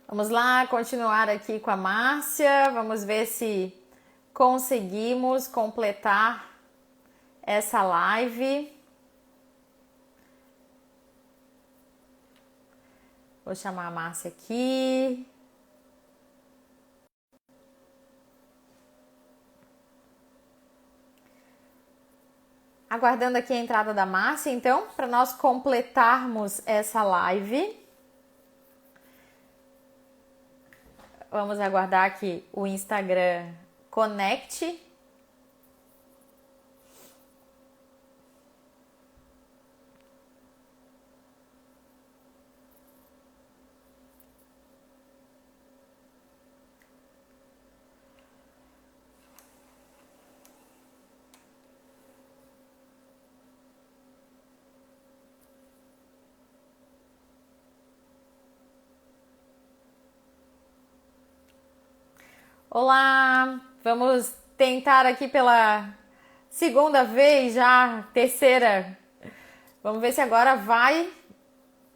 Vamos lá, continuar aqui com a Márcia. Vamos ver se conseguimos completar essa live. Vou chamar a Márcia aqui. Aguardando aqui a entrada da Márcia, então, para nós completarmos essa live. Vamos aguardar que o Instagram conecte. Olá, vamos tentar aqui pela segunda vez, já terceira. Vamos ver se agora vai.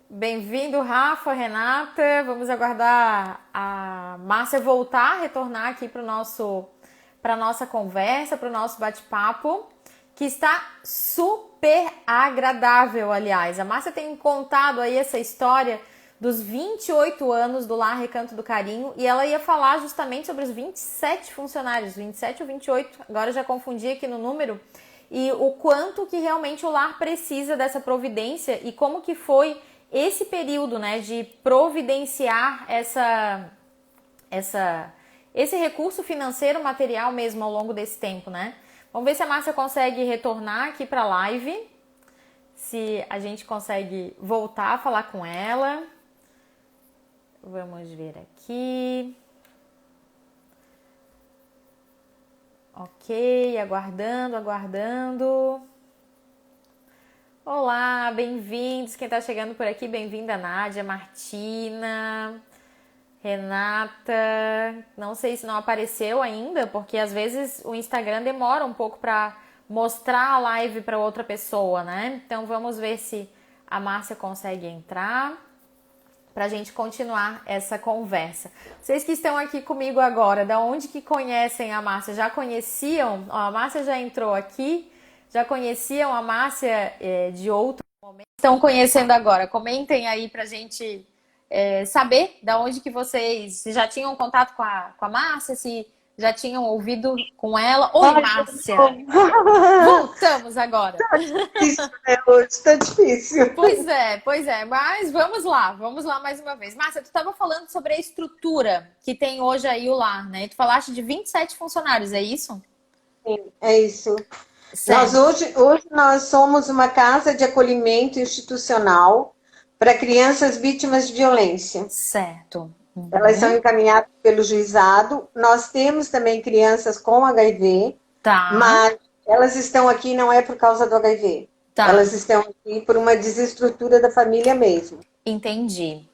Bem-vindo, Rafa, Renata. Vamos aguardar a Márcia voltar, retornar aqui para a nossa conversa, para o nosso bate-papo, que está super agradável, aliás. A Márcia tem contado aí essa história dos 28 anos do Lar Recanto do Carinho, e ela ia falar justamente sobre os 27 funcionários, 27 ou 28, agora eu já confundi aqui no número, e o quanto que realmente o lar precisa dessa providência e como que foi esse período, né, de providenciar esse recurso financeiro, material mesmo ao longo desse tempo, né? Vamos ver se a Márcia consegue retornar aqui para a live, se a gente consegue voltar a falar com ela. Vamos ver aqui. Ok, aguardando. Olá, bem-vindos. Quem está chegando por aqui, bem-vinda, Nádia, Martina, Renata. Não sei se não apareceu ainda, porque às vezes o Instagram demora um pouco para mostrar a live para outra pessoa, né? Então vamos ver se a Márcia consegue entrar para a gente continuar essa conversa. Vocês que estão aqui comigo agora, da onde que conhecem a Márcia? Já conheciam? Ó, a Márcia já entrou aqui, já conheciam a Márcia de outro momento? Estão conhecendo agora? Comentem aí para a gente saber da onde que vocês já tinham contato com a Márcia, se já tinham ouvido com ela. Oi, Márcia! Voltamos agora. Tá difícil, né? Hoje tá difícil. Pois é, mas vamos lá mais uma vez. Márcia, tu estava falando sobre a estrutura que tem hoje aí o lar, né? Tu falaste de 27 funcionários, é isso? Sim, é isso. Nós Certo, hoje nós somos uma casa de acolhimento institucional para crianças vítimas de violência. certo. Elas são Uhum. encaminhadas pelo juizado. Nós temos também crianças com HIV, Tá, mas elas estão aqui não é por causa do HIV. tá, Elas estão aqui por uma desestrutura da família mesmo. entendi.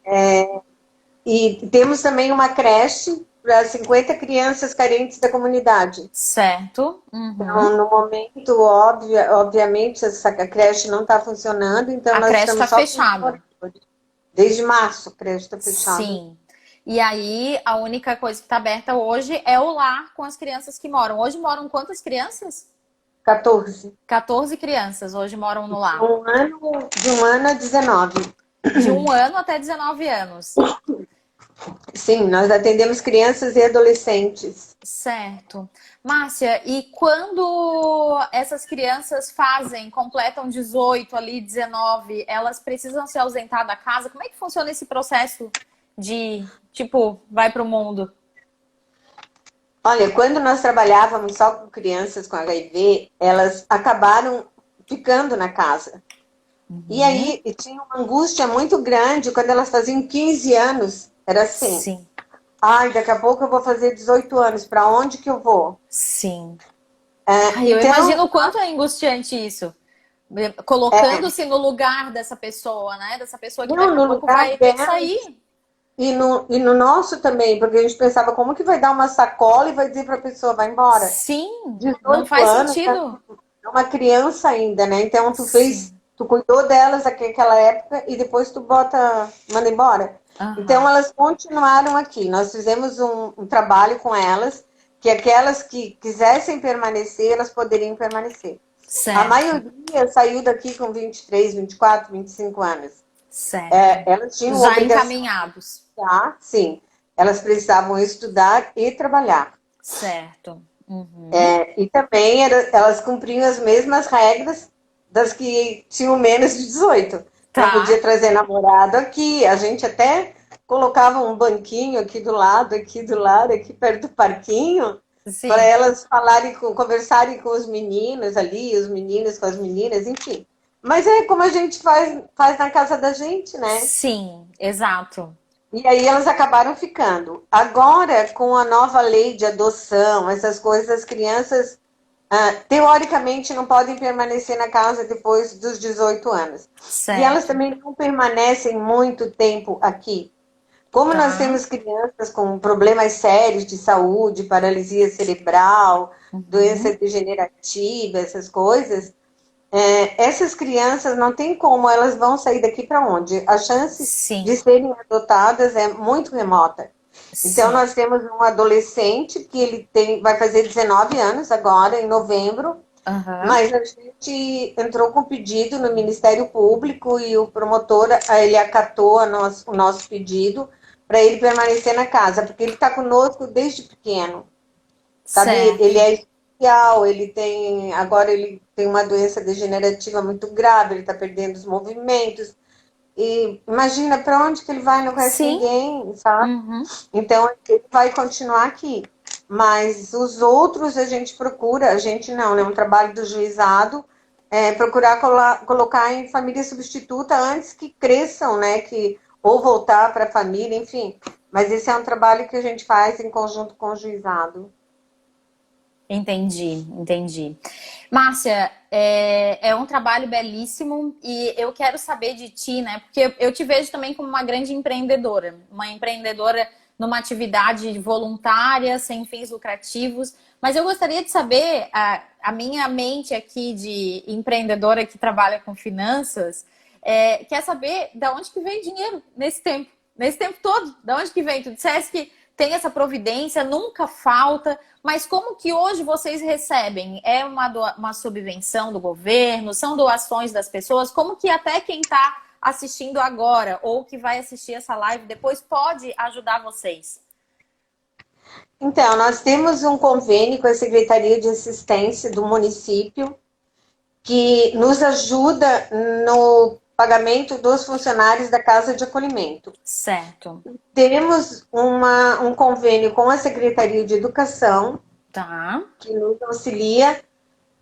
E temos também uma creche para 50 crianças carentes da comunidade. Certo. Uhum. Então, no momento, obviamente, essa creche não está funcionando, então A nós creche está estamos só com os fechada. moradores. Desde março, a creche está fechada. Sim. E aí, a única coisa que está aberta hoje é o lar com as crianças que moram. Hoje moram quantas crianças? 14. 14 crianças hoje moram no lar. De um ano a 19. De 1 ano até 19 anos. Sim, nós atendemos crianças e adolescentes. Certo. Márcia, e quando essas crianças completam 18 ali, 19, elas precisam se ausentar da casa? Como é que funciona esse processo de, tipo, vai pro mundo? Olha, quando nós trabalhávamos só com crianças com HIV, elas acabaram ficando na casa. E Uhum. aí tinha uma angústia muito grande quando elas faziam 15 anos. Era assim, Sim, ai, daqui a pouco eu vou fazer 18 anos, para onde que eu vou? sim. Ai, eu Então, imagino o quanto é angustiante isso. Colocando-se no lugar dessa pessoa, né? Dessa pessoa que não, daqui a no pouco lugar vai ter que delas sair. e no nosso também, porque a gente pensava, como que vai dar uma sacola e vai dizer para a pessoa, vai embora? Sim, não 18 faz anos, sentido. é uma criança ainda, né? Então Sim. tu cuidou delas naquela época e depois tu manda embora. Então, Aham. elas continuaram aqui. Nós fizemos um trabalho com elas, que aquelas que quisessem permanecer, elas poderiam permanecer. A Certo, maioria saiu daqui com 23, 24, 25 anos. certo. Elas tinham Já obrigação encaminhados. de estudar, sim. Elas precisavam estudar e trabalhar. Certo. Uhum. E também elas cumpriam as mesmas regras das que tinham menos de 18. Não Tá. podia trazer namorado aqui. A gente até colocava um banquinho aqui do lado, aqui perto do parquinho, para Sim. elas conversarem com os meninos ali, os meninos com as meninas, enfim. Mas é como a gente faz na casa da gente, né? Sim, exato. E aí elas acabaram ficando. Agora, com a nova lei de adoção, essas coisas, as crianças, teoricamente, não podem permanecer na casa depois dos 18 anos. E elas Certo. também não permanecem muito tempo aqui. Como nós Tá. temos crianças com problemas sérios de saúde, paralisia cerebral, doença Uhum. degenerativa, essas coisas, essas crianças não tem como, elas vão sair daqui para onde? A chance de Sim, serem adotadas é muito remota. Então, sim. nós temos um adolescente que vai fazer 19 anos agora, em novembro, Aham. mas a gente entrou com pedido no Ministério Público e o promotor, ele acatou o nosso pedido para ele permanecer na casa, porque ele está conosco desde pequeno. Sabe, ele Certo. é especial, agora ele tem uma doença degenerativa muito grave, ele está perdendo os movimentos. E imagina para onde que ele vai, não conhece Sim. ninguém, sabe? Uhum. Então ele vai continuar aqui. Mas os outros a gente procura, a gente não, né? Um trabalho do juizado, procurar colocar em família substituta antes que cresçam, né? Ou voltar para a família, enfim. Mas esse é um trabalho que a gente faz em conjunto com o juizado. Entendi, entendi. Márcia, é um trabalho belíssimo e eu quero saber de ti, né? Porque eu te vejo também como uma empreendedora numa atividade voluntária, sem fins lucrativos. Mas eu gostaria de saber, a minha mente aqui de empreendedora que trabalha com finanças, quer saber de onde que vem dinheiro nesse tempo todo, de onde que vem? Tu disseste que tem essa providência, nunca falta. Mas como que hoje vocês recebem? É uma subvenção do governo? São doações das pessoas? Como que até quem está assistindo agora ou que vai assistir essa live depois pode ajudar vocês? Então, nós temos um convênio com a Secretaria de Assistência do município que nos ajuda no pagamento dos funcionários da Casa de Acolhimento. Certo. Temos um convênio com a Secretaria de Educação Tá. que nos auxilia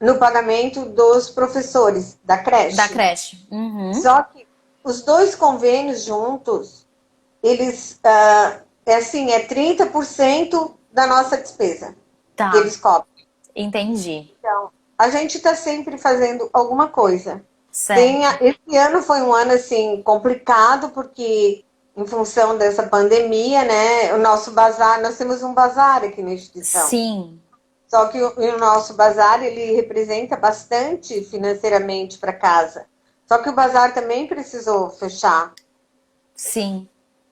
no pagamento dos professores da Da creche. creche. Uhum. Só que os dois convênios juntos, eles, é 30% da nossa despesa que Tá. eles cobram. Entendi. Então, a gente está sempre fazendo alguma coisa. Certo. Esse ano foi um ano assim complicado porque em função dessa pandemia, né, o nosso bazar, nós temos um bazar aqui na instituição. Sim. Só que o nosso bazar ele representa bastante financeiramente para casa. Só que o bazar também precisou fechar. Sim.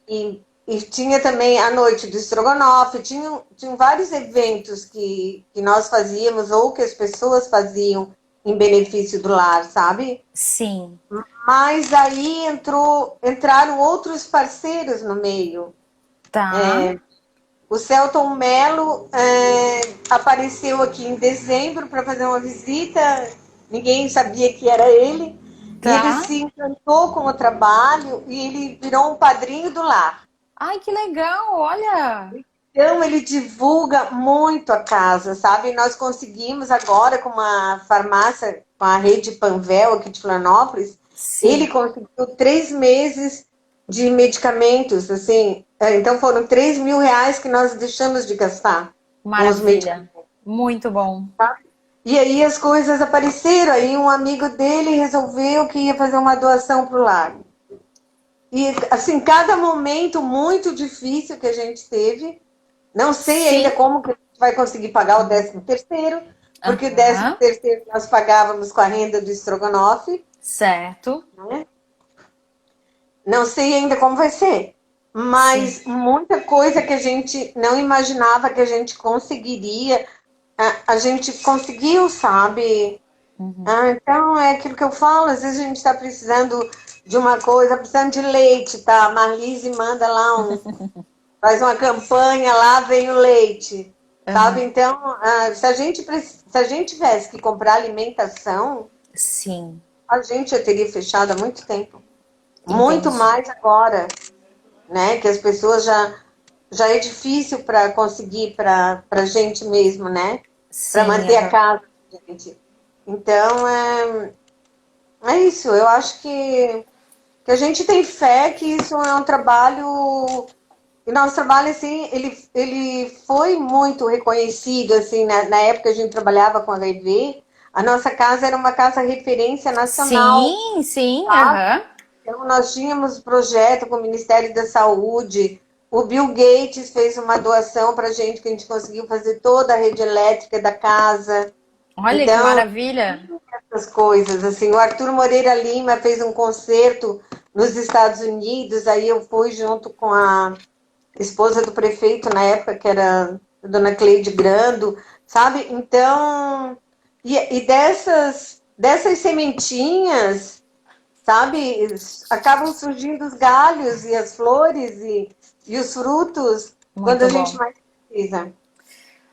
E tinha também a noite do estrogonofe, tinham vários eventos que nós fazíamos ou que as pessoas faziam em benefício do lar, sabe? Sim. Mas aí entraram outros parceiros no meio. Tá. O Celton Mello apareceu aqui em dezembro para fazer uma visita, ninguém sabia que era ele, e ele Tá. se encantou com o trabalho e ele virou um padrinho do lar. Ai, que legal, olha. Então, ele divulga muito a casa, sabe? Nós conseguimos agora com uma farmácia, com a rede Panvel aqui de Florianópolis, ele Sim. conseguiu 3 meses de medicamentos, assim. Então, foram 3.000 reais que nós deixamos de gastar com os medicamentos. Maravilha. Muito bom. E aí as coisas apareceram, aí um amigo dele resolveu que ia fazer uma doação para o lar. E, assim, cada momento muito difícil que a gente teve, não sei ainda Sim. como que a gente vai conseguir pagar o 13º, porque o décimo Aham. terceiro nós pagávamos com a renda do estrogonofe, Certo. né? Não sei ainda como vai ser. Sim. mas muita coisa que a gente não imaginava que a gente conseguiria, a gente conseguiu, sabe? Então é aquilo que eu falo, às vezes a gente está precisando de uma coisa, precisando de leite, tá? A Marlise manda lá faz uma campanha, lá vem o leite, sabe? Aham. Então, se a gente tivesse que comprar alimentação, Sim, a gente já teria fechado há muito tempo. Muito entendi. mais agora, né? Que as pessoas já é difícil para conseguir para a gente mesmo, né? Para Sim, manter a aham. casa, gente. Então, é isso. Eu acho que a gente tem fé que isso é um trabalho. E nosso trabalho, assim, ele foi muito reconhecido, assim, na época que a gente trabalhava com HIV. A nossa casa era uma casa referência nacional, Sim, sim, tá? aham. Então, nós tínhamos projeto com o Ministério da Saúde. O Bill Gates fez uma doação para a gente, que a gente conseguiu fazer toda a rede elétrica da casa. Olha que Então, maravilha. essas coisas, assim. O Arthur Moreira Lima fez um concerto nos Estados Unidos, aí eu fui junto com a esposa do prefeito na época, que era a dona Cleide Grando, sabe? Então, e dessas sementinhas, sabe? Acabam surgindo os galhos e as flores e os frutos quando Muito a gente bom. mais precisa.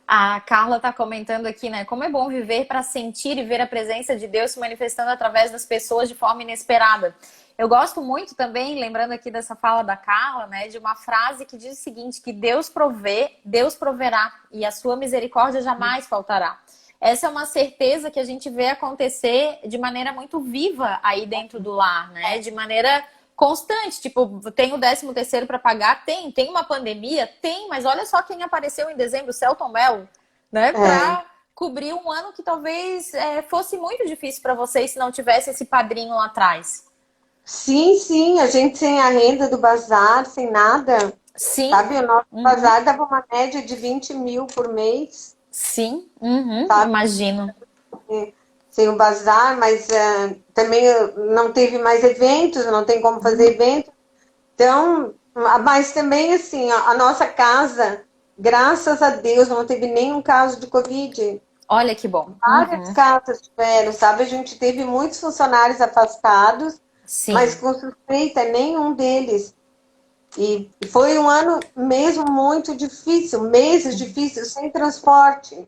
A Carla está comentando aqui, né? Como é bom viver para sentir e ver a presença de Deus se manifestando através das pessoas de forma inesperada. Eu gosto muito também, lembrando aqui dessa fala da Carla, né, de uma frase que diz o seguinte: que Deus provê, Deus proverá, e a sua misericórdia jamais faltará. Essa é uma certeza que a gente vê acontecer de maneira muito viva aí dentro do lar, né? De maneira constante, tipo, tem o 13º para pagar? Tem uma pandemia? Tem, mas olha só quem apareceu em dezembro, Celton Mello, né? É. Para cobrir um ano que talvez fosse muito difícil para vocês se não tivesse esse padrinho lá atrás. Sim, sim, a gente sem a renda do bazar, sem nada, Sim, sabe? O nosso uhum, bazar dava uma média de 20 mil por mês, sim, uhum, sabe? imagino. Sem o bazar, mas também não teve mais eventos, não tem como fazer evento. Então, mas também assim, a nossa casa, graças a Deus, não teve nenhum caso de Covid. Olha que bom. Várias Uhum, casas tiveram, sabe? A gente teve muitos funcionários afastados, mas sim, com suspeita, nenhum deles. E foi um ano mesmo muito difícil, meses difíceis, sem transporte.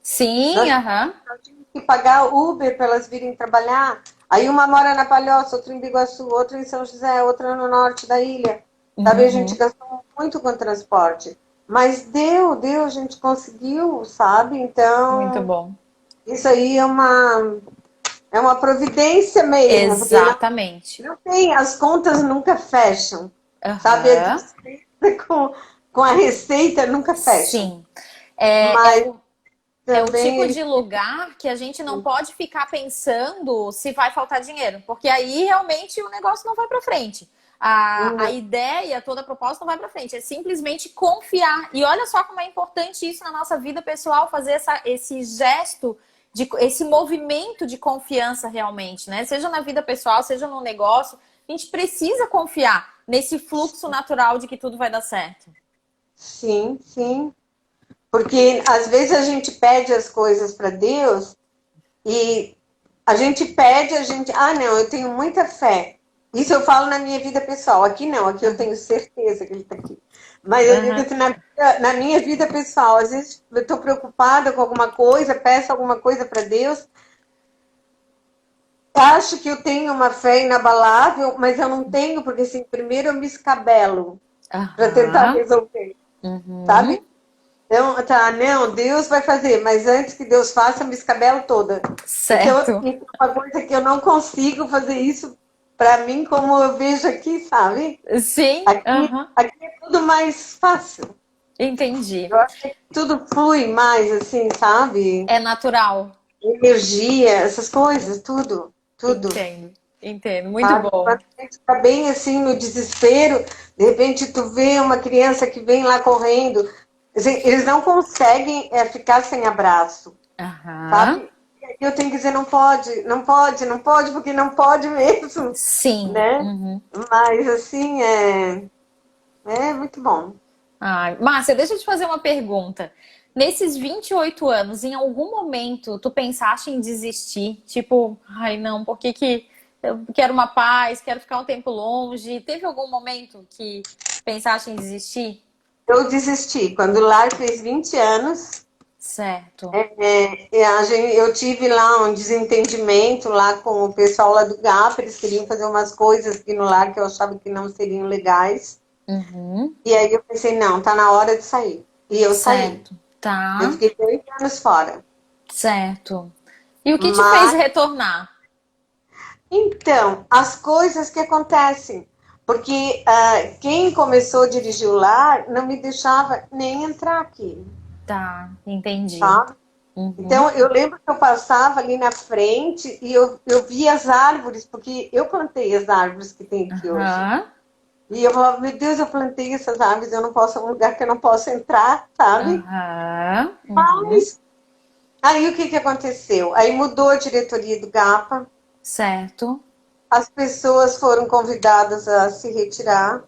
sim, Nós aham, tínhamos que pagar Uber para elas virem trabalhar. Aí uma mora na Palhoça, outra em Biguaçu, outra em São José, outra no norte da ilha. Sabe, a gente uhum, gastou muito com transporte. Mas a gente conseguiu, sabe? muito Então, bom. isso aí é uma providência mesmo, porque Exatamente. não tem, as contas nunca fecham. Sabe, a Aham, despesa com a receita nunca fecham. sim. É, é Mas o, É o também tipo ele. de lugar que a gente não pode ficar pensando se vai faltar dinheiro, porque aí realmente o negócio não vai para frente. A ideia, toda a proposta não vai para frente. É simplesmente confiar. E olha só como é importante isso na nossa vida pessoal, fazer esse gesto, esse movimento de confiança realmente, né? Seja na vida pessoal, seja no negócio. A gente precisa confiar nesse fluxo natural de que tudo vai dar certo. Sim, sim. Porque às vezes a gente pede as coisas para Deus e a gente pede, a gente. Ah, não, eu tenho muita fé. Isso eu falo na minha vida pessoal. Aqui não, aqui eu tenho certeza que ele está aqui. Mas eu digo Uhum. assim, na minha vida pessoal, às vezes eu estou preocupada com alguma coisa, peço alguma coisa para Deus, acho que eu tenho uma fé inabalável, mas eu não tenho, porque assim, primeiro eu me escabelo para tentar Aham. resolver, sabe? Uhum. Então, tá, não, Deus vai fazer, mas antes que Deus faça, eu me escabelo toda. Então, Certo. isso é uma coisa que eu não consigo fazer isso para mim, como eu vejo aqui, sabe? Sim, aham. Aqui é tudo mais fácil. Entendi. Eu acho que tudo flui mais, assim, sabe? É natural. Energia, essas coisas, tudo, tudo. Entendo. Entendo. Muito Sabe? bom. Quando a gente está bem assim no desespero, de repente tu vê uma criança que vem lá correndo, assim, eles não conseguem ficar sem abraço, Aham. sabe? E aí eu tenho que dizer, não pode, não pode, não pode, porque não pode mesmo, Sim. né? Uhum. Mas assim, É muito bom. Ai, Márcia, deixa eu te fazer uma pergunta. Nesses 28 anos, em algum momento, tu pensaste em desistir? Tipo, ai não, por que que eu quero uma paz, quero ficar um tempo longe? Teve algum momento que pensaste em desistir? Eu desisti. Quando o lar fez 20 anos, Certo. eu tive lá um desentendimento lá com o pessoal lá do GAP, eles queriam fazer umas coisas aqui no lar que eu achava que não seriam legais. Uhum. E aí eu pensei, não, tá na hora de sair. E eu saí. Certo. Eu Tá. fiquei 2 anos fora. Certo. E o que te fez Mas, retornar? então, as coisas que acontecem. Porque quem começou a dirigir o lar não me deixava nem entrar aqui, Tá, entendi. tá? Uhum. Então, eu lembro que eu passava ali na frente e eu via as árvores, porque eu plantei as árvores que tem aqui hoje. Aham. E eu falava, meu Deus, eu plantei essas árvores, eu não posso, é um lugar que eu não posso entrar, sabe? Aham. Uhum. Mas aí o que que aconteceu? Aí mudou a diretoria do GAPA, Certo. as pessoas foram convidadas a se retirar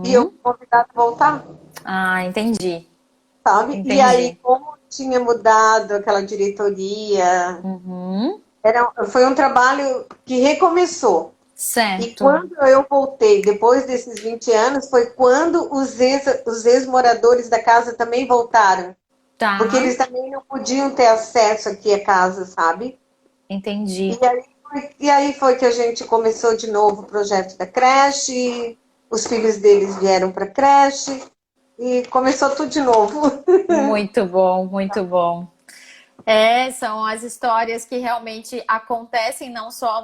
e eu Uhum. fui convidada a voltar, Ah, entendi. sabe? E aí, Entendi. como tinha mudado aquela diretoria, Uhum. foi um trabalho que recomeçou. E Certo. quando eu voltei, depois desses 20 anos, foi quando os ex-moradores da casa também voltaram. Porque Tá. eles também não podiam ter acesso aqui à casa, sabe? Entendi. E aí foi que a gente começou de novo o projeto da creche, os filhos deles vieram para a creche e começou tudo de novo. Muito bom, muito bom. É, são as histórias que realmente acontecem não só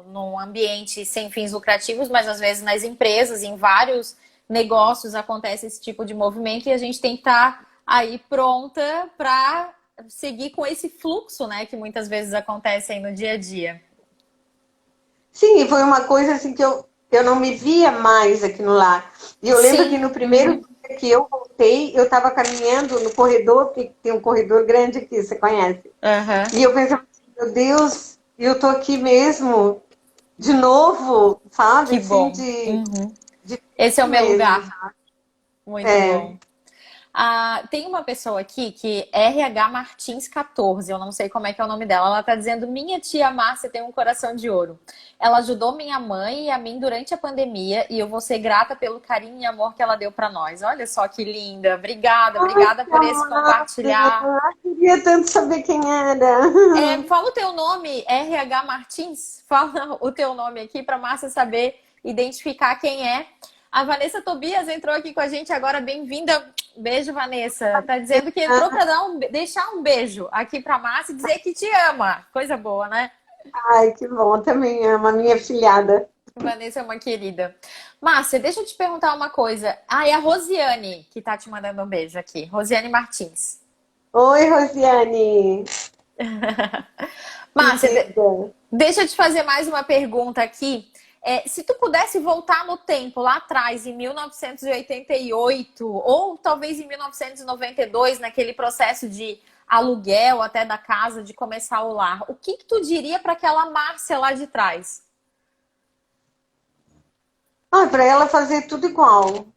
no ambiente sem fins lucrativos, mas às vezes nas empresas, em vários negócios acontece esse tipo de movimento e a gente tem que estar aí pronta para seguir com esse fluxo, né, que muitas vezes acontece aí no dia a dia. Sim, e foi uma coisa assim que eu não me via mais aqui no lar. E eu lembro que Sim, no primeiro dia que eu voltei, eu estava caminhando no corredor, porque tem um corredor grande aqui, você conhece? aham, E eu pensava assim, meu Deus, eu tô aqui mesmo, de novo, sabe? que Assim, bom. de Uhum. Esse é o difícil meu mesmo. lugar. Muito É. bom. Ah, tem uma pessoa aqui que é RH Martins 14, eu não sei como é que é o nome dela. Ela tá dizendo: minha tia Márcia tem um coração de ouro. Ela ajudou minha mãe e a mim durante a pandemia e eu vou ser grata pelo carinho e amor que ela deu pra nós. Olha só que linda. Obrigada, Ai, obrigada que por esse amada! compartilhar. Eu queria tanto saber quem era. É, fala o teu nome, RH Martins. Fala o teu nome aqui para Márcia saber identificar quem é. A Vanessa Tobias entrou aqui com a gente agora. Bem-vinda. Beijo, Vanessa. Tá dizendo que entrou para deixar um beijo aqui para Márcia e dizer que te ama. Coisa boa, né? Ai, que bom, também amo a minha filhada. Vanessa é uma querida. Márcia, deixa eu te perguntar uma coisa. Ah, é a Rosiane que tá te mandando um beijo aqui. Rosiane Martins. Oi, Rosiane, Márcia, querida. deixa eu te fazer mais uma pergunta aqui. É, se tu pudesse voltar no tempo, lá atrás, em 1988, ou talvez em 1992, naquele processo de aluguel até da casa, de começar o lar, o que que tu diria para aquela Márcia lá de trás? Ah, para ela fazer tudo igual.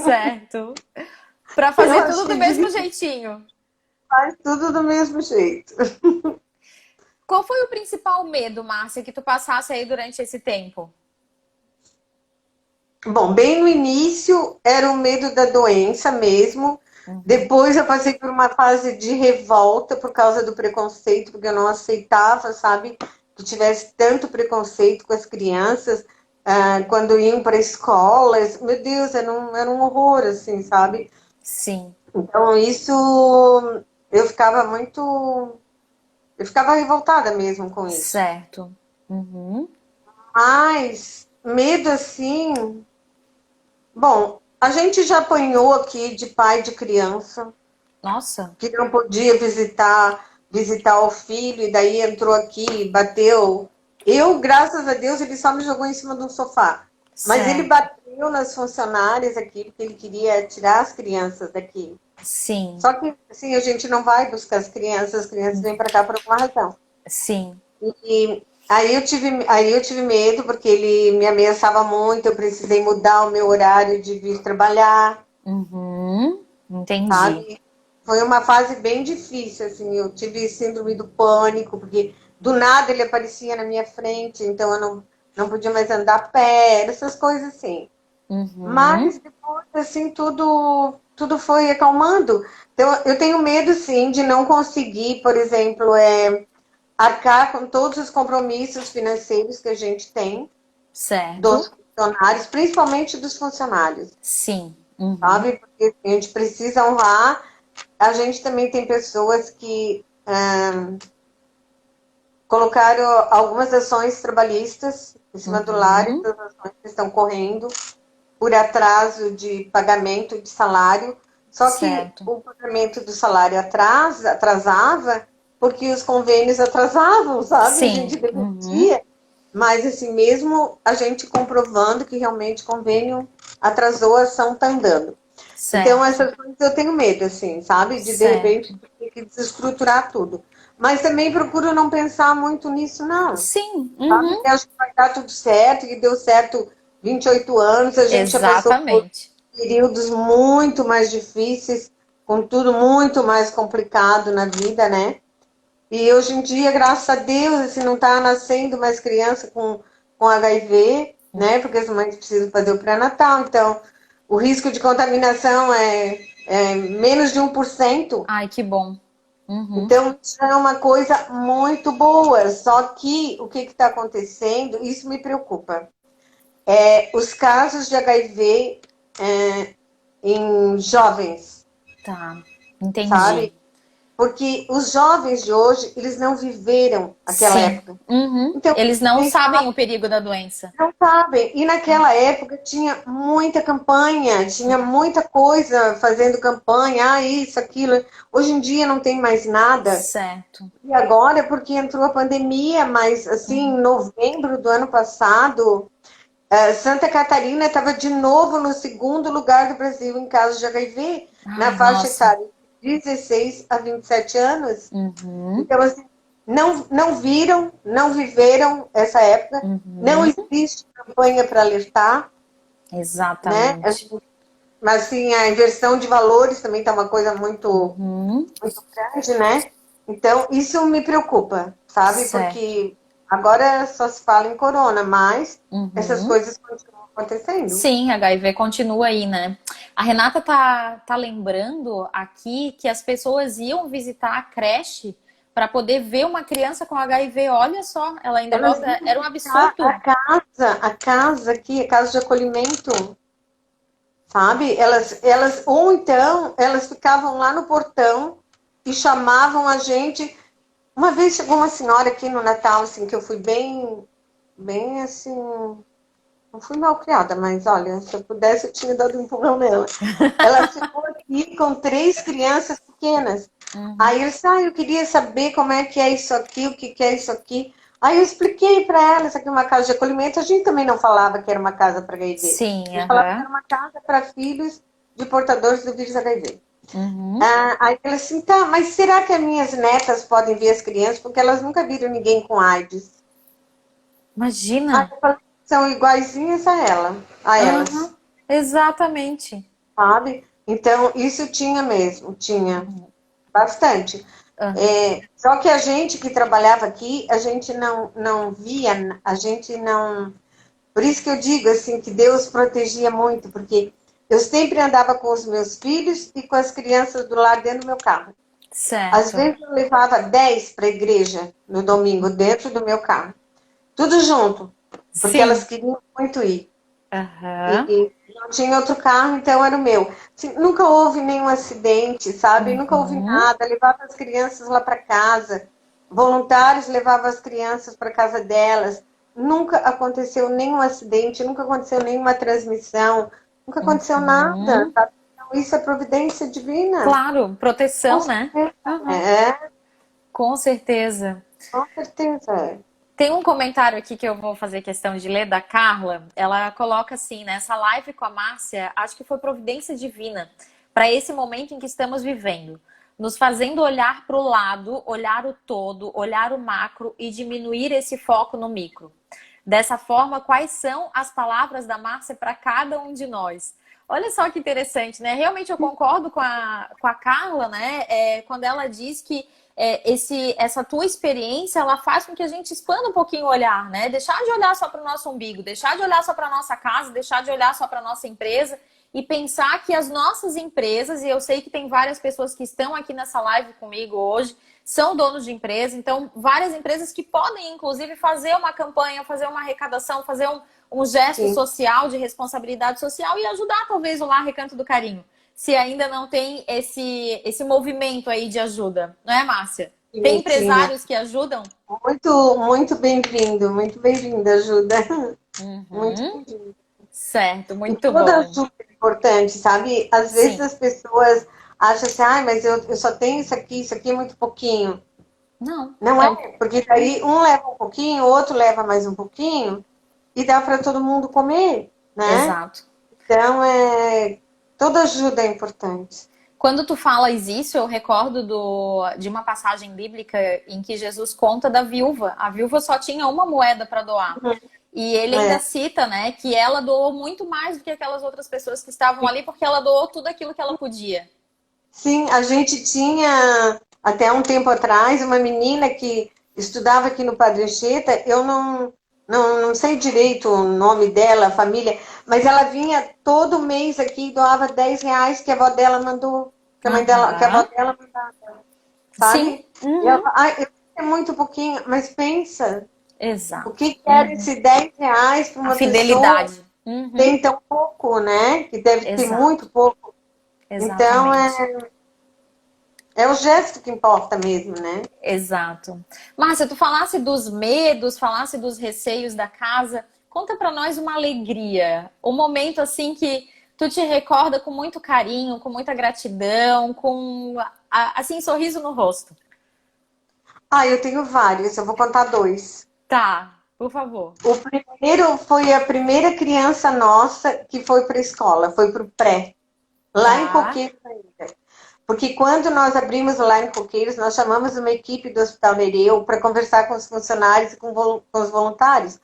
Certo. Para Eu fazer acho tudo do que mesmo devia jeitinho. faz tudo do mesmo jeito. Qual foi o principal medo, Márcia, que tu passasse aí durante esse tempo? Bom, bem no início era o medo da doença mesmo. Uhum. Depois eu passei por uma fase de revolta por causa do preconceito, porque eu não aceitava, sabe, que tivesse tanto preconceito com as crianças, quando iam para escolas. Meu Deus, era um horror, assim, sabe? Sim, Então isso eu ficava muito, eu ficava revoltada mesmo com isso. certo. Uhum. Mas medo assim, bom, a gente já apanhou aqui de pai de criança Nossa, que não podia visitar o filho e daí entrou aqui, e bateu. Eu, graças a Deus, ele só me jogou em cima de um sofá. Mas ele certo. bateu nas funcionárias aqui porque ele queria tirar as crianças daqui. Sim, Só que assim, a gente não vai buscar as crianças vêm para cá por alguma razão. sim. aí eu tive medo, porque ele me ameaçava muito, eu precisei mudar o meu horário de vir trabalhar, Uhum, entendi. sabe? Foi uma fase bem difícil, assim, eu tive síndrome do pânico, porque do nada ele aparecia na minha frente, então eu não podia mais andar a pé, essas coisas assim. Uhum, Mas depois, assim, tudo foi acalmando. Então, eu tenho medo, sim, de não conseguir, por exemplo, arcar com todos os compromissos financeiros que a gente tem dos certo. funcionários, principalmente dos funcionários, Sim. Uhum, sabe? Porque a gente precisa honrar. A gente também tem pessoas que colocaram algumas ações trabalhistas em cima do lar, uhum, essas ações estão correndo por atraso de pagamento de salário. Só que certo. o pagamento do salário atrasava porque os convênios atrasavam, sabe? A Sim. gente Uhum, denuncia, mas assim, mesmo a gente comprovando que realmente o convênio atrasou, a ação está andando. Então, certo. essas coisas eu tenho medo, assim, sabe? De repente Certo. ter que desestruturar tudo. Mas também procuro não pensar muito nisso, não. Sim. Sabe? Uhum, Que acho que vai dar tudo certo, que deu certo 28 anos, a gente já passou por exatamente. períodos muito mais difíceis, com tudo muito mais complicado na vida, né? E hoje em dia, graças a Deus, assim, não está nascendo mais criança com HIV, né? Porque as mães precisam fazer o pré-natal, então o risco de contaminação é menos de 1%. Ai, que bom. Uhum. Então, isso é uma coisa muito boa. Só que o que está acontecendo, isso me preocupa. Os casos de HIV em jovens, Tá. Entendi. sabe? Porque os jovens de hoje, eles não viveram aquela Sim. época. Uhum. Então, Eles não eles sabem o perigo da doença. não sabem. E naquela época tinha muita campanha, tinha muita coisa fazendo campanha, isso, aquilo. Hoje em dia não tem mais nada. Certo. E agora, porque entrou a pandemia, mas assim, em novembro do ano passado, Santa Catarina estava de novo no segundo lugar do Brasil em casos de HIV, na Ai, faixa nossa. etária de 16 a 27 anos. Uhum. Então, assim, não viram, não viveram essa época, não Uhum. existe campanha para alertar, né? Exatamente. Mas, assim, a inversão de valores também está uma coisa muito, Uhum. muito grande, né? Então, isso me preocupa, sabe? Certo. Porque agora só se fala em corona, mas essas Uhum. coisas continuam acontecendo. Sim, HIV continua aí, né? A Renata tá lembrando aqui que as pessoas iam visitar a creche para poder ver uma criança com HIV. Olha só, ela ainda Elas bota. iam Era um visitar absurdo. a casa aqui, a casa de acolhimento, sabe? Ou então, elas ficavam lá no portão e chamavam a gente. Uma vez chegou uma senhora aqui no Natal, assim, que eu fui bem assim, não fui mal criada, mas olha, se eu pudesse, eu tinha dado um empurrão nela. Ela chegou aqui com 3 crianças pequenas. Uhum. Aí eu disse, eu queria saber como é que é isso aqui, o que que é isso aqui. Aí eu expliquei para ela, isso aqui é uma casa de acolhimento. A gente também não falava que era uma casa para HIV. Sim, A gente falava que aham. era uma casa para filhos de portadores do vírus HIV. Uhum. Aí ela assim, tá, mas será que as minhas netas podem ver as crianças? Porque elas nunca viram ninguém com AIDS. Aí Imagina. eu falei, são iguaizinhas a elas, Aham. Exatamente. sabe? Então, isso tinha mesmo, tinha bastante. Aham. Só que a gente que trabalhava aqui, a gente não via, a gente não. Por isso que eu digo assim que Deus protegia muito, porque eu sempre andava com os meus filhos e com as crianças do lado dentro do meu carro. Às Certo. vezes eu levava 10 para a igreja no domingo dentro do meu carro, tudo junto, porque elas Sim. queriam muito ir. Aham. E não tinha outro carro, então era o meu. Assim, nunca houve nenhum acidente, sabe? Nunca houve Uhum. nada. Levava as crianças lá para casa. Voluntários levavam as crianças para casa delas. Nunca aconteceu nenhum acidente, nunca aconteceu nenhuma transmissão, nunca aconteceu nada, Uhum. sabe? Então, isso é providência divina. Claro, Com proteção, né? certeza. Aham. É, Com certeza. com certeza. Tem um comentário aqui que eu vou fazer questão de ler da Carla. Ela coloca assim, nessa live com a Márcia, acho que foi providência divina para esse momento em que estamos vivendo. nos fazendo olhar para o lado, olhar o todo, olhar o macro e diminuir esse foco no micro. Dessa forma, quais são as palavras da Márcia para cada um de nós? Olha só que interessante, né? Realmente eu concordo com a Carla, né? Quando ela diz que essa tua experiência, ela faz com que a gente expanda um pouquinho o olhar, né? Deixar de olhar só para o nosso umbigo, deixar de olhar só para nossa casa, deixar de olhar só para nossa empresa e pensar que as nossas empresas, e eu sei que tem várias pessoas que estão aqui nessa live comigo hoje, são donos de empresa, então várias empresas que podem, inclusive, fazer uma campanha, fazer uma arrecadação, fazer um gesto Sim. social, de responsabilidade social e ajudar, talvez, o Lar Recanto do Carinho, se ainda não tem esse movimento aí de ajuda, não é, Márcia? Tem Sim, sim. empresários que ajudam? Muito muito bem-vindo, ajuda. Muito Uhum. bem-vindo. Certo, E muito toda bom. ajuda é importante, sabe? Às vezes Sim. as pessoas acham assim, ah, mas eu só tenho isso aqui é muito pouquinho. Não, Não é, porque daí um leva um pouquinho, o outro leva mais um pouquinho, e dá para todo mundo comer, né? exato. Então, toda ajuda é importante. Quando tu falas isso, eu recordo de uma passagem bíblica em que Jesus conta da viúva. A viúva só tinha uma moeda para doar. E ele ainda É. cita, né, que ela doou muito mais do que aquelas outras pessoas que estavam ali, porque ela doou tudo aquilo que ela podia. Sim, a gente tinha, até um tempo atrás, uma menina que estudava aqui no Padre Anchieta, eu não sei direito o nome dela, a família, mas ela vinha todo mês aqui e doava R$ 10 que a avó dela mandou, que a mãe dela, que a avó Aham. dela mandava, Sim. sabe? E Uhum. é muito pouquinho, mas pensa, o Exato. que era Uhum. esse R$ 10 para A uma pessoa fidelidade. Uhum. tem tão pouco, né? Que deve ter Exato. muito pouco. Então, Exatamente. é o gesto que importa mesmo, né? Exato. Márcia, tu falasse dos medos, falasse dos receios da casa. Conta pra nós uma alegria. Um momento assim que tu te recorda com muito carinho, com muita gratidão, com assim sorriso no rosto. Ah, eu tenho vários, eu vou contar dois. Tá, por favor. O primeiro foi a primeira criança nossa que foi para a escola, foi para o pré, lá em Tá. Coqueiros ainda. Porque quando nós abrimos lá em Coqueiros, nós chamamos uma equipe do Hospital Nereu para conversar com os funcionários e com os voluntários,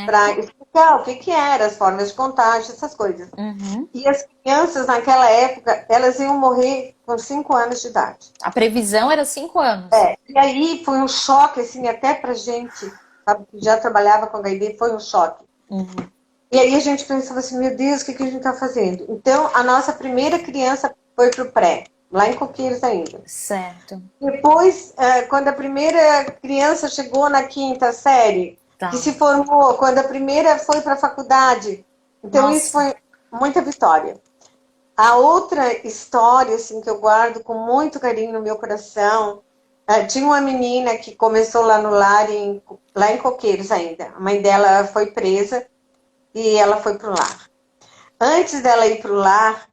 para Certo. explicar o que era, as formas de contágio, essas coisas. Uhum. E as crianças, naquela época, elas iam morrer com 5 anos de idade. A previsão era 5 anos. E aí foi um choque, assim, até pra gente, sabe, que já trabalhava com HIV, foi um choque. Uhum. E aí a gente pensava assim, meu Deus, o que a gente está fazendo? Então, a nossa primeira criança foi pro pré, lá em Coqueiros ainda. Certo. Depois, quando a primeira criança chegou na quinta série, que Tá. se formou, quando a primeira foi para a faculdade. Então, isso Nossa. foi muita vitória. A outra história, assim, que eu guardo com muito carinho no meu coração, tinha uma menina que começou lá no lar, lá em Coqueiros ainda. A mãe dela foi presa e ela foi para o lar. Antes dela ir para o lar,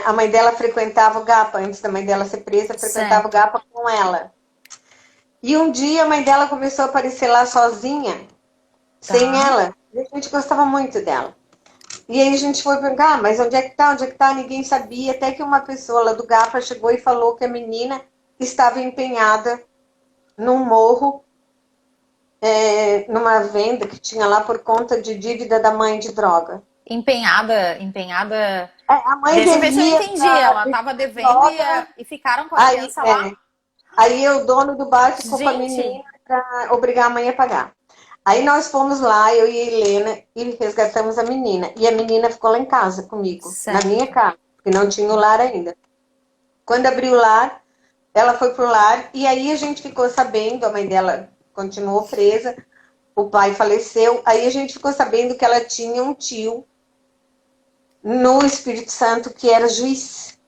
a mãe dela frequentava o GAPA. Antes da mãe dela ser presa, frequentava o Certo. GAPA com ela. E um dia a mãe dela começou a aparecer lá sozinha, sem Tá. ela. E a gente gostava muito dela. E aí a gente foi perguntar, mas onde é que tá? Onde é que tá? Ninguém sabia. Até que uma pessoa lá do GAPA chegou e falou que a menina estava empenhada num morro, numa venda que tinha lá por conta de dívida da mãe de droga. Empenhada, empenhada. A mãe Deixa eu ver se eu devia entendi. pra Ela estava devendo droga. e ficaram com a Aí, criança lá? aí o dono do bar ficou com a Gente, menina para obrigar a mãe a pagar. Aí nós fomos lá, eu e a Helena, e resgatamos a menina. E a menina ficou lá em casa comigo, na minha certo. casa, porque não tinha o lar ainda. Quando abriu o lar, ela foi pro lar, e aí a gente ficou sabendo, a mãe dela continuou presa, o pai faleceu, aí a gente ficou sabendo que ela tinha um tio no Espírito Santo que era juiz.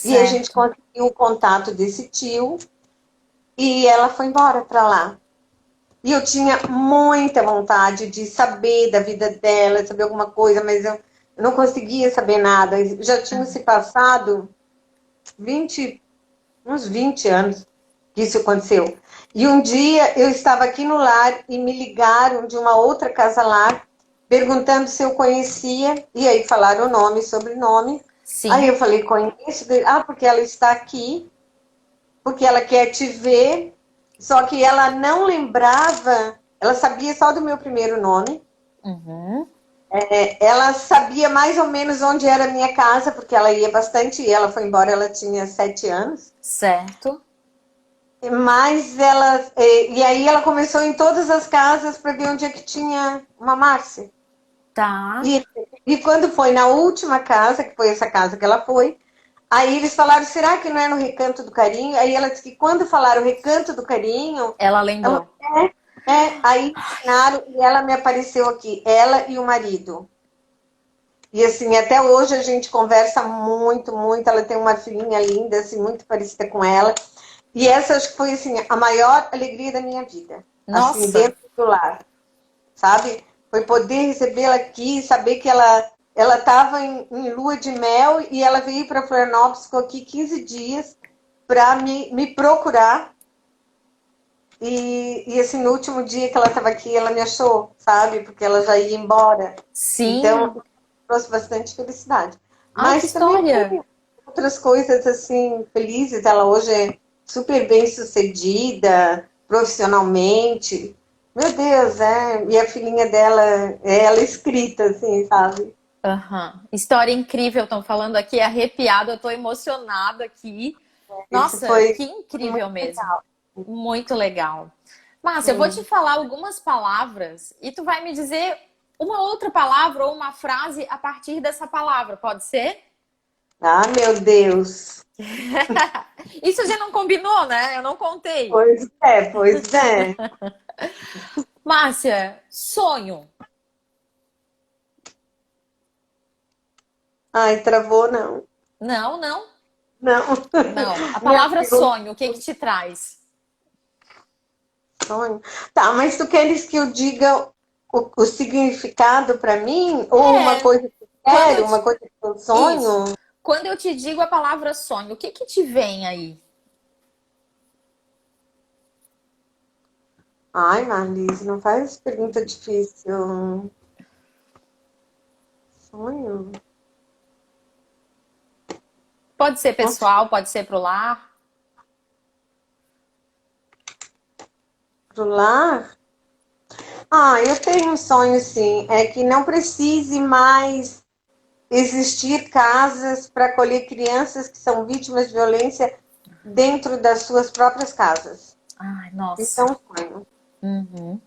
E a gente Certo. conseguiu o contato desse tio, e ela foi embora para lá. E eu tinha muita vontade de saber da vida dela, saber alguma coisa, mas eu não conseguia saber nada. Já tinham se passado 20, uns 20 anos que isso aconteceu. E um dia eu estava aqui no lar e me ligaram de uma outra casa lar, perguntando se eu conhecia, e aí falaram o nome e sobrenome. Aí Sim. eu falei, conheço, porque ela está aqui porque ela quer te ver, só que ela não lembrava, ela sabia só do meu primeiro nome. Uhum. Ela sabia mais ou menos onde era a minha casa, porque ela ia bastante, e ela foi embora, ela tinha 7 anos. Certo. Mas ela. E aí ela começou em todas as casas para ver onde é que tinha uma Márcia. Tá. E quando foi na última casa, que foi essa casa que ela foi, aí eles falaram, será que não é no Recanto do Carinho? Aí ela disse que quando falaram Recanto do Carinho, Ela ela, lembrou. aí ensinaram e ela me apareceu aqui, ela e o marido. E assim, até hoje a gente conversa muito, muito. Ela tem uma filhinha linda, assim, muito parecida com ela. E essa acho que foi assim, a maior alegria da minha vida. Assim, Nossa. dentro do lar, sabe? Foi poder recebê-la aqui, saber que ela estava em lua de mel e ela veio para Florianópolis, ficou aqui 15 dias para me procurar. E assim, no último dia que ela estava aqui, ela me achou, sabe? Porque ela já ia embora. Sim. Então, trouxe bastante felicidade. Ai, que Mas também história. tem outras coisas assim felizes. Ela hoje é super bem sucedida profissionalmente. Meu Deus, e a filhinha dela é ela escrita, assim, sabe? Aham. História incrível, estão falando aqui, arrepiada, eu tô emocionada aqui. Isso Nossa, que foi incrível muito mesmo. legal. Muito legal. Márcia, eu vou te Hum. falar algumas palavras e tu vai me dizer uma outra palavra ou uma frase a partir dessa palavra, pode ser? Ah, meu Deus. Isso a gente não combinou, né? Eu não contei. Pois é, pois é. Márcia, sonho. Ai, travou, não. Não, não, Não. não. A Minha palavra filha, sonho, o que que te traz? sonho. Tá, mas tu queres que eu diga o significado para mim? Ou uma É, coisa que eu quando eu quero, te... uma coisa que eu Isso. sonho? Quando eu te digo a palavra sonho, o que que te vem aí? Ai, Marlise, não faz pergunta difícil. Sonho? Pode ser pessoal, pode ser pro lar. Pro lar? Ah, eu tenho um sonho, sim. É que não precise mais existir casas para acolher crianças que são vítimas de violência dentro das suas próprias casas. Ai, Isso é nossa. um sonho. Uhum.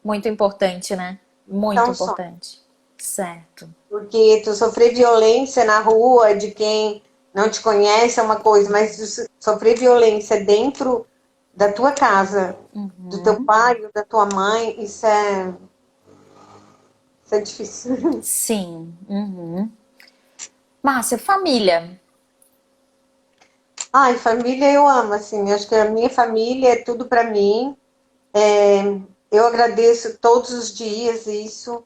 Muito importante, né? Isso é Muito um sonho. importante. Certo. Porque tu sofrer violência na rua de quem não te conhece é uma coisa, mas tu sofrer violência dentro da tua casa, do teu Uhum. pai ou da tua mãe, isso é difícil. Sim. Uhum. Márcia, família. Ai, família eu amo, assim, acho que a minha família é tudo para mim. Eu agradeço todos os dias isso.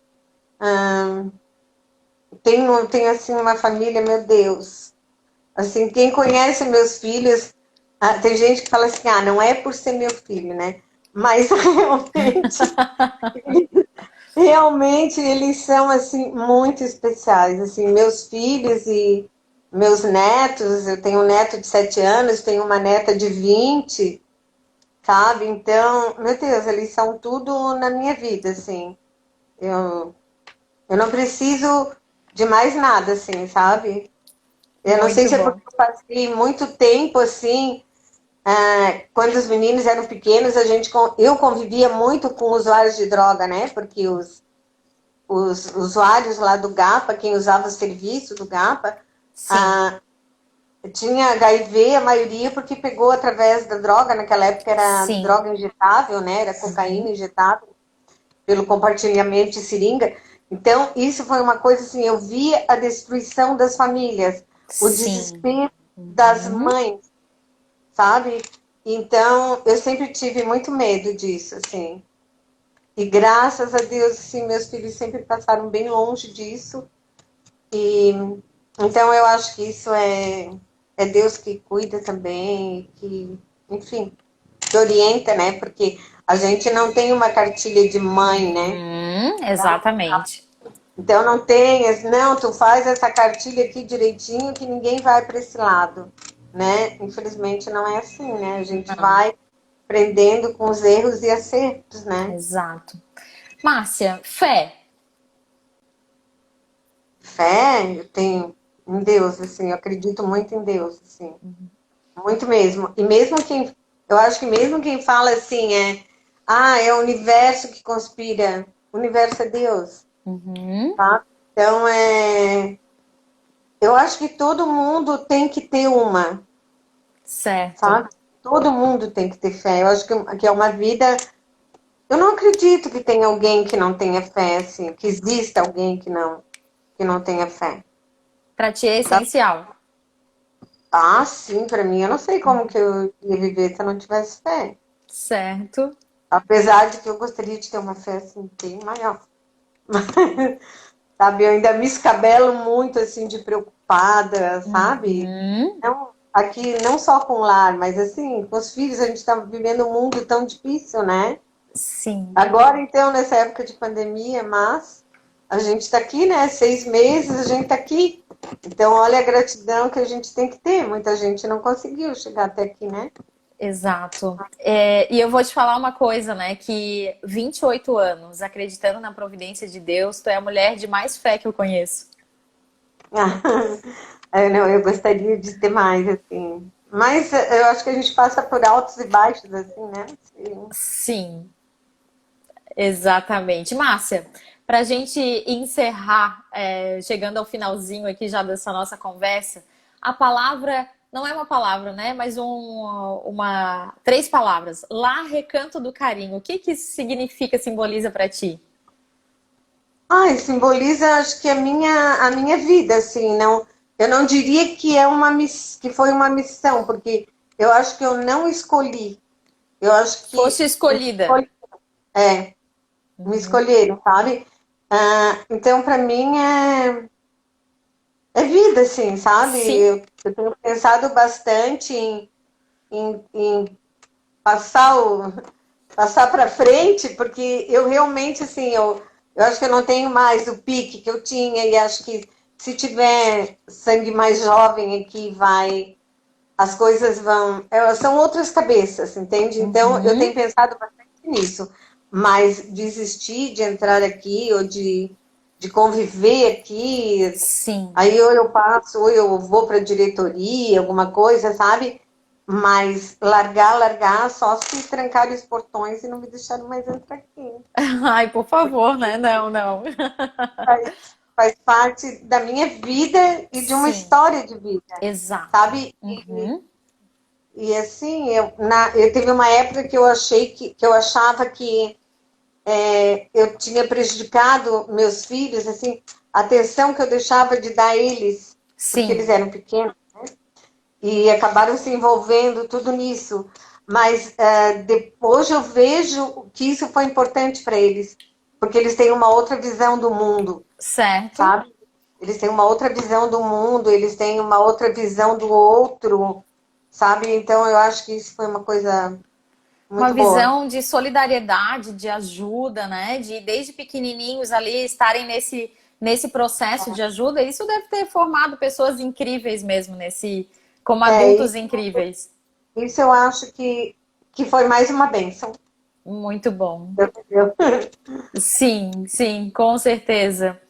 Tenho assim uma família, meu Deus. Assim, quem conhece meus filhos, tem gente que fala assim, não é por ser meu filho, né? Mas realmente eles são assim muito especiais. Assim, meus filhos e meus netos, eu tenho um neto de 7 anos, tenho uma neta de 20, sabe? Então, meu Deus, eles são tudo na minha vida, assim. Eu, eu não preciso de mais nada, assim, sabe? Eu não sei Muito se é bom. porque eu passei muito tempo assim, quando os meninos eram pequenos, eu convivia muito com usuários de droga, né? Porque os usuários lá do GAPA, quem usava o serviço do GAPA, Sim, ah, tinha HIV, a maioria, porque pegou através da droga, naquela época era sim. droga injetável, né? Era Uhum. cocaína injetável pelo compartilhamento de seringa. Então, isso foi uma coisa assim, eu via a destruição das famílias, o Sim. desespero das Uhum. mães, sabe? Então, eu sempre tive muito medo disso, assim. E graças a Deus, sim, meus filhos sempre passaram bem longe disso. E então eu acho que isso é Deus que cuida também, que, enfim, que orienta, né? Porque a gente não tem uma cartilha de mãe, né? Exatamente. Então não tem, não, tu faz essa cartilha aqui direitinho que ninguém vai para esse lado. né? Infelizmente não é assim, né? A gente Não, vai aprendendo com os erros e acertos, né? exato. Márcia, fé. Fé, eu tenho em Deus, assim, eu acredito muito em Deus, assim, muito mesmo. E mesmo quem, eu acho que mesmo quem fala assim é o universo que conspira, o universo é Deus, Uhum, tá? Então eu acho que todo mundo tem que ter uma, certo. sabe? Todo mundo tem que ter fé. Eu acho que é uma vida. Eu não acredito que tenha alguém que não tenha fé, assim, que exista alguém que não tenha fé. Para ti é Sabe? essencial. Ah, sim, para mim, eu não sei como que eu ia viver se eu não tivesse fé. Certo. Apesar de que eu gostaria de ter uma fé assim, bem maior. Sabe, eu ainda me escabelo muito assim de preocupada, sabe? Uhum, Não, aqui não só com o lar, mas assim, com os filhos, a gente está vivendo um mundo tão difícil, né? sim. Agora, então, nessa época de pandemia, mas a gente está aqui, né? 6 meses, a gente está aqui. Então, olha a gratidão que a gente tem que ter. Muita gente não conseguiu chegar até aqui, né? Exato. E eu vou te falar uma coisa, né? Que 28 anos acreditando na providência de Deus, tu é a mulher de mais fé que eu conheço. Não, eu gostaria de ter mais, assim. Mas eu acho que a gente passa por altos e baixos, assim, né? Sim. Sim, exatamente. Márcia, para a gente encerrar, chegando ao finalzinho aqui já dessa nossa conversa, a palavra não é uma palavra, né? Mas três palavras. Lá, Recanto do Carinho. O que que isso significa, simboliza para ti? Ai, simboliza, acho que a minha vida, assim, não, eu não diria que que foi uma missão, porque eu acho que eu não escolhi. Eu acho Foste que escolhida. é, me Uhum. escolheram, sabe? Então, para mim, é vida, assim, sabe? Sim. Eu tenho pensado bastante em passar passar para frente, porque eu realmente, assim, eu acho que eu não tenho mais o pique que eu tinha, e acho que se tiver sangue mais jovem aqui, as coisas vão, são outras cabeças, entende? Então, eu tenho Uhum. pensado bastante nisso, mas desistir de entrar aqui ou de conviver aqui, Sim. aí ou eu passo, ou eu vou para a diretoria, alguma coisa, sabe? Mas largar, só se trancarem os portões e não me deixarem mais entrar aqui. Ai, por favor, né? Não, não. Faz parte da minha vida e de uma Sim, história de vida, exato. sabe? Uhum. E assim, eu teve uma época que eu achei que eu achava que eu tinha prejudicado meus filhos, assim, a atenção que eu deixava de dar a eles, porque eles Sim, eram pequenos, e acabaram se envolvendo tudo nisso. Mas depois eu vejo que isso foi importante para eles, porque eles têm uma outra visão do mundo, certo. sabe? Eles têm uma outra visão do mundo, eles têm uma outra visão do outro, sabe? Então eu acho que isso foi uma coisa Uma muito boa. visão de solidariedade, de ajuda, né? De desde pequenininhos ali estarem nesse processo de ajuda. Isso deve ter formado pessoas incríveis mesmo como É, adultos incríveis. isso eu acho que foi mais uma bênção. Muito bom. Entendeu? Sim, sim, com certeza.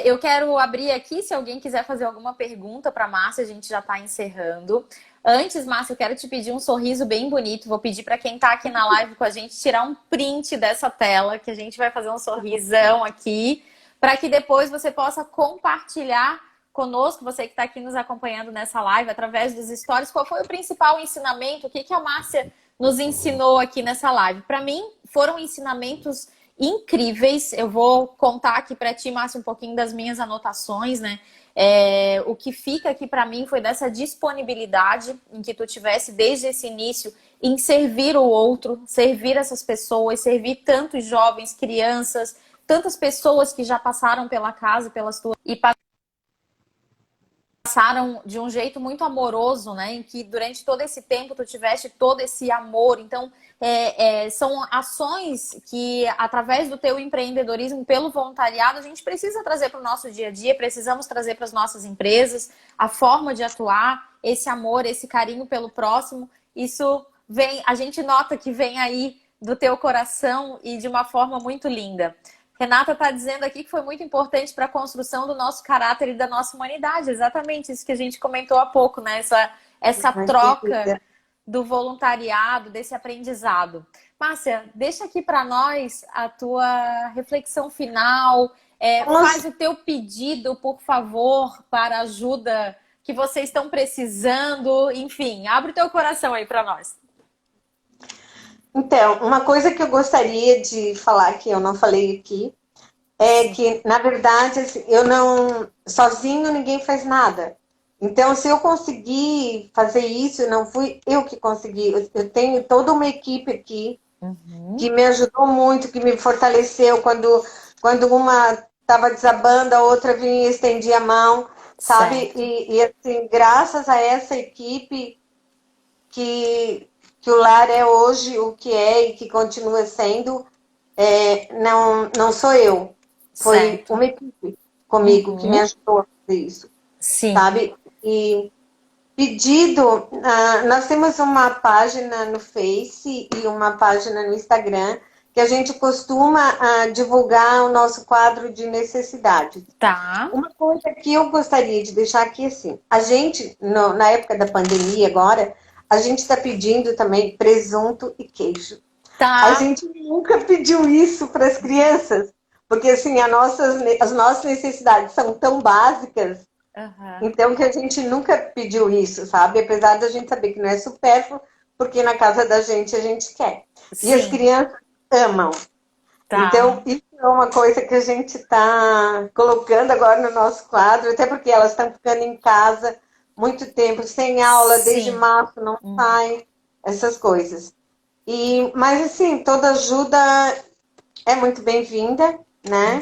Eu quero abrir aqui, se alguém quiser fazer alguma pergunta para Márcia, a gente já está encerrando. Antes, Márcia, eu quero te pedir um sorriso bem bonito. Vou pedir para quem está aqui na live com a gente tirar um print dessa tela, que a gente vai fazer um sorrisão aqui, para que depois você possa compartilhar conosco, você que está aqui nos acompanhando nessa live, através dos stories, qual foi o principal ensinamento, o que a Márcia nos ensinou aqui nessa live. Para mim, foram ensinamentos incríveis. Eu vou contar aqui para ti, Márcia, um pouquinho das minhas anotações, né? O que fica aqui para mim foi dessa disponibilidade em que tu tivesse desde esse início em servir o outro, servir essas pessoas, servir tantos jovens, crianças, tantas pessoas que já passaram pela casa, pelas tuas e passaram de um jeito muito amoroso, né? Em que durante todo esse tempo tu tiveste todo esse amor. Então, são ações que, através do teu empreendedorismo, pelo voluntariado, a gente precisa trazer para o nosso dia a dia, precisamos trazer para as nossas empresas, a forma de atuar. esse amor, esse carinho pelo próximo, isso vem, a gente nota que vem aí do teu coração e de uma forma muito linda. Renata está dizendo aqui que foi muito importante para a construção do nosso caráter e da nossa humanidade. Exatamente isso que a gente comentou há pouco, né? Essa troca do voluntariado, desse aprendizado. Márcia, deixa aqui para nós a tua reflexão final. Faz o teu pedido, por favor, para a ajuda que vocês estão precisando. Enfim, abre o teu coração aí para nós. Então, uma coisa que eu gostaria de falar que eu não falei aqui é que, na verdade, assim, eu não... Sozinho ninguém faz nada. Então, se eu conseguir fazer isso, não fui eu que consegui. Eu tenho toda uma equipe aqui que me ajudou muito, que me fortaleceu. Quando uma estava desabando, a outra vinha e estendia a mão, sabe? E assim, graças a essa equipe que o lar é hoje o que é e que continua sendo, não sou eu. Foi uma equipe comigo que me ajudou a fazer isso. Sim. Sabe? E pedido, nós temos uma página no Face e uma página no Instagram que a gente costuma divulgar o nosso quadro de necessidades. Tá. Uma coisa que eu gostaria de deixar aqui assim, a gente, na época da pandemia agora, a gente está pedindo também presunto e queijo. Tá. A gente nunca pediu isso para as crianças, porque assim, as nossas necessidades são tão básicas, então que a gente nunca pediu isso, sabe? Apesar da gente saber que não é supérfluo, porque na casa da gente a gente quer. Sim. E as crianças amam. Tá. Então, isso é uma coisa que a gente está colocando agora no nosso quadro, até porque elas estão ficando em casa muito tempo, sem aula, desde março, não sai, essas coisas. Mas, assim, toda ajuda é muito bem-vinda, né?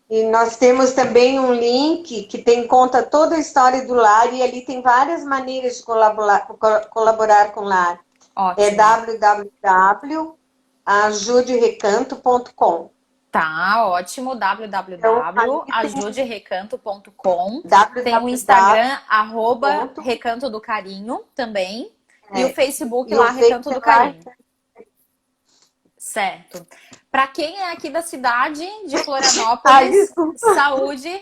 E nós temos também um link que conta toda a história do lar, e ali tem várias maneiras de colaborar com o lar. Ótimo. É www.ajuderecanto.com. Tá, ótimo. www.ajuderecanto.com. Tem o Instagram, @Recanto do Carinho também. E o Facebook lá, Recanto do Carinho. Certo. Para quem é aqui da cidade de Florianópolis, saúde.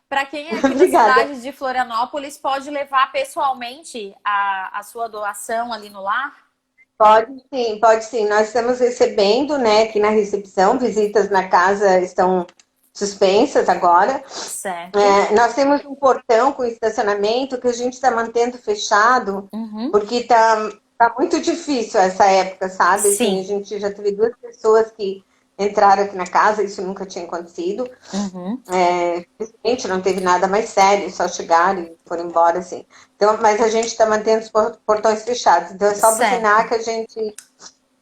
Para quem é aqui da cidade de Florianópolis, pode levar pessoalmente a sua doação ali no lar? Pode sim, pode sim. Nós estamos recebendo, né, aqui na recepção, visitas na casa estão suspensas agora. Certo. Nós temos um portão com estacionamento que a gente está mantendo fechado, porque está muito difícil essa época, sabe? Sim. Assim, a gente já teve 2 pessoas que entraram aqui na casa, isso nunca tinha acontecido. Felizmente não teve nada mais sério, só chegaram e foram embora, assim. Então, mas a gente está mantendo os portões fechados. Então é só buzinar que a gente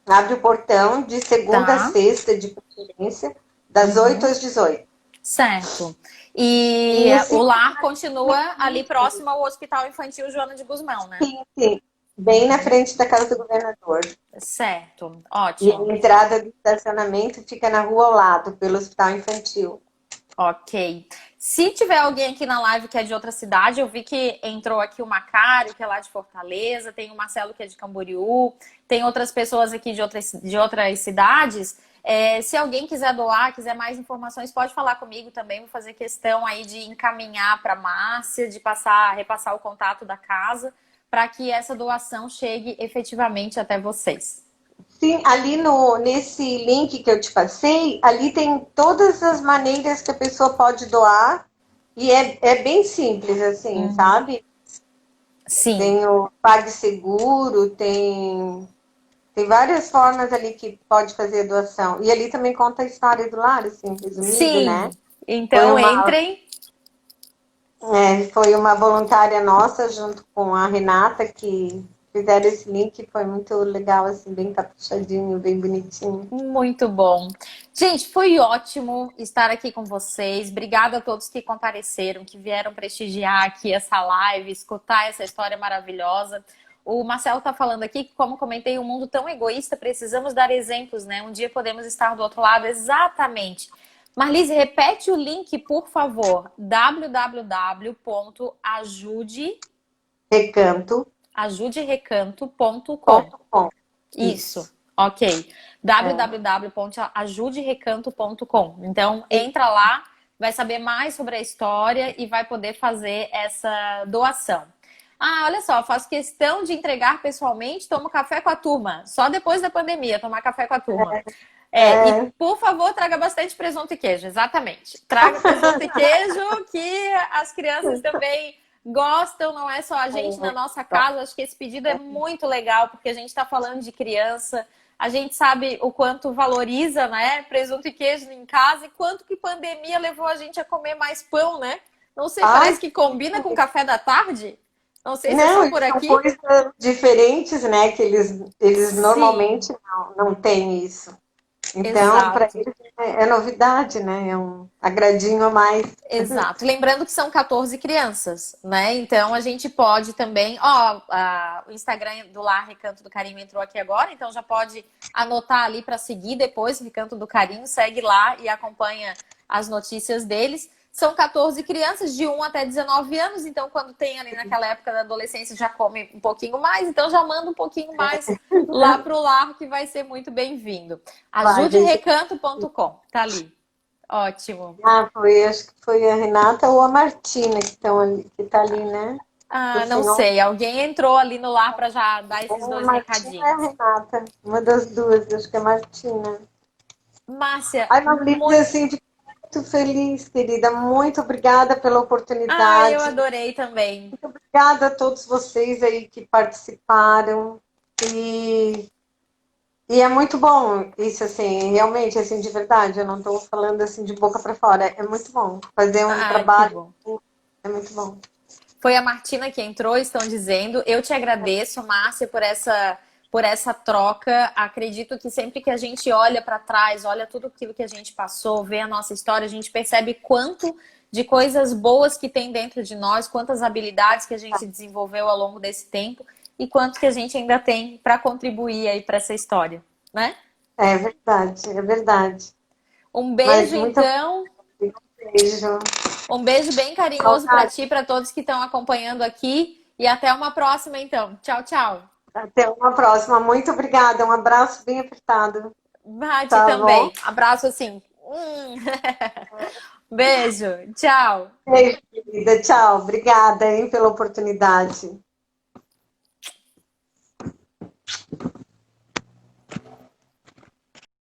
abre o portão de segunda a sexta, de preferência, das 8 às 18. Certo. E o lar continua ali próximo ao Hospital Infantil Joana de Guzmão, né? Sim, sim. Bem na frente da casa do governador. Certo, ótimo. E a entrada do estacionamento fica na rua ao lado, pelo Hospital Infantil. Ok. Se tiver alguém aqui na live que é de outra cidade, eu vi que entrou aqui o Macário, que é lá de Fortaleza, tem o Marcelo, que é de Camboriú, tem outras pessoas aqui de outras cidades. Se alguém quiser doar, quiser mais informações, pode falar comigo também. Vou fazer questão aí de encaminhar para a Márcia, de repassar o contato da casa, para que essa doação chegue efetivamente até vocês. Sim, ali nesse link que eu te passei, ali tem todas as maneiras que a pessoa pode doar, e é bem simples, assim, sabe? Sim. Tem o PagSeguro, tem várias formas ali que pode fazer a doação. E ali também conta a história do lar, assim, resumido, né? Então entrem. Foi uma voluntária nossa, junto com a Renata, que fizeram esse link, foi muito legal, assim, bem caprichadinho, bem bonitinho. Muito bom. Gente, foi ótimo estar aqui com vocês. Obrigada a todos que compareceram, que vieram prestigiar aqui essa live, escutar essa história maravilhosa. O Marcelo está falando aqui que, como comentei, um mundo tão egoísta, precisamos dar exemplos, né? Um dia podemos estar do outro lado. Exatamente. Marlise, repete o link, por favor. www.ajude ajuderecanto.com. Recanto.com. Isso, ok. www.ajuderecanto.com. Então, entra lá, vai saber mais sobre a história e vai poder fazer essa doação. Ah, olha só, faço questão de entregar pessoalmente, tomo café com a turma. Só depois da pandemia, tomar café com a turma. E É, por favor, traga bastante presunto e queijo, exatamente. Traga presunto e queijo, que as crianças também gostam, não é só a gente na nossa casa. Acho que esse pedido é muito legal, porque a gente está falando de criança. A gente sabe o quanto valoriza, né, presunto e queijo em casa e quanto que pandemia levou a gente a comer mais pão, né? Não sei, ai, parece que combina com o café da tarde. Não sei se é não, só e por são aqui. coisas diferentes, né? Que eles Sim, normalmente não têm isso. Então, para exato. eles é novidade, né? É um agradinho a mais. Exato. Lembrando que são 14 crianças, né? Então a gente pode também. Ó, o Instagram do Lar Recanto do Carinho entrou aqui agora, então já pode anotar ali para seguir depois, Recanto do Carinho, segue lá e acompanha as notícias deles. São 14 crianças de 1 até 19 anos, então quando tem ali naquela época da adolescência já come um pouquinho mais, então já manda um pouquinho mais lá pro lar que vai ser muito bem-vindo. Vai, gente. Ajuderecanto.com, tá ali. Ótimo. Acho que foi a Renata ou a Martina que estão ali, que tá ali, né? Ah, Do não senhor. sei. Alguém entrou ali no lar para já dar É esses a dois Martina ou é a recadinhos. Renata? Uma das duas, acho que é a Martina. Márcia, Ai, Marlene, muito. assim, fico muito feliz, querida. Muito obrigada pela Ah, eu oportunidade. adorei também. Obrigada a todos vocês aí que participaram. E, e é muito bom isso, assim, realmente, assim, de verdade. Eu não estou falando assim de boca para fora. É muito bom fazer um Ah, que trabalho. bom. É muito bom. Foi a Martina que entrou, estão dizendo. Eu te agradeço, Márcia, por essa troca. Acredito que sempre que a gente olha para trás, olha tudo aquilo que a gente passou, vê a nossa história, a gente percebe quanto de coisas boas que tem dentro de nós, quantas habilidades que a gente desenvolveu ao longo desse tempo e quanto que a gente ainda tem para contribuir aí para essa história, né? É verdade, é verdade. Um Mas beijo, muito então. beijo. Um beijo bem carinhoso para Saudade. ti, para todos que estão acompanhando aqui. E até uma próxima, então. Tchau, tchau. Até uma próxima. Muito obrigada. Um abraço bem apertado. Bate Tá bom? também. Abraço assim. Beijo. Tchau. Beijo, querida. Tchau. Obrigada, hein, pela oportunidade.